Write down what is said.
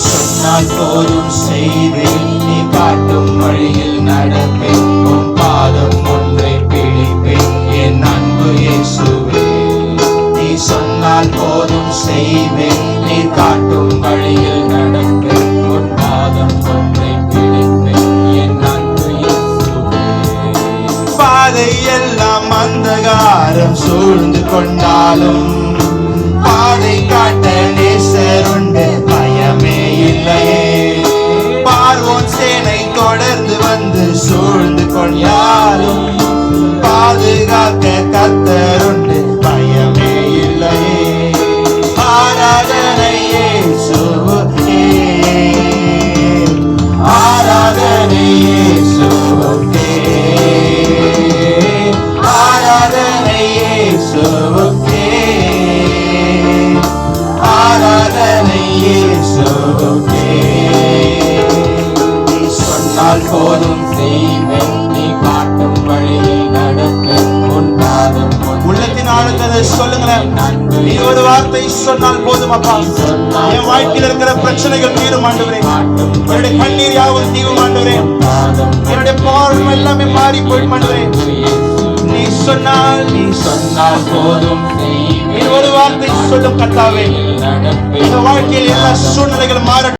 சொன்னால் போதும் செய்வேன், நீ காட்டும் வழியில் நடப்பேன், உன் பாதம் ஒன்றை பிடிப்பேன் என் அன்பு இயேசுவே. நீ சொன்னால் போதும் செய்வேன், நீ காட்டும் வழியில் நடப்பேன், உன் பாதம் ஒன்றை பிடிப்பேன் என் அன்பு இயேசுவே. பாதை எல்லாம் அந்தகாரம் சூழ்ந்து கொண்டாலும் பாதை காட்ட நேசர் உண்டு, பயமே இல்லையே. பார்வோன் சேனை தொடர்ந்து வந்து சூழ்ந்து கொண்டாலும் பாதுகாக்க கர்த்தர் உண்டு, பயமே இல்லையே. ஆராதனை இயேசுவுக்கே, ஆராதனை இயேசுவுக்கே, ஆராதனை இயேசுவுக்கே, ஆராதனை இயேசுவுக்கே. நீ சொன்னால் போதும் செய்வேன், நீ காட்டும் வழியில் நடப்பேன், உன் பாதம் உள்ளத்தின் ஆளுங்களை சொல்லுங்களேன். நீ ஒரு வார்த்தை சொன்னால் போதும் அப்பா, என் வாழ்க்கையில் இருக்கிற பிரச்சனைகள் தீரும் ஆண்டவரே, என்னுடைய கண்ணீர் யாவும் தீரும் ஆண்டவரே, என்னுடைய பார்வை எல்லாமே மாறி போய் ஆண்டவரே. நீ சொன்னால் போதும், நீ ஒரு வார்த்தை சொல்லும் கர்த்தாவே, இந்த வாழ்க்கையில் எல்லா சூழ்நிலைகளும் மாற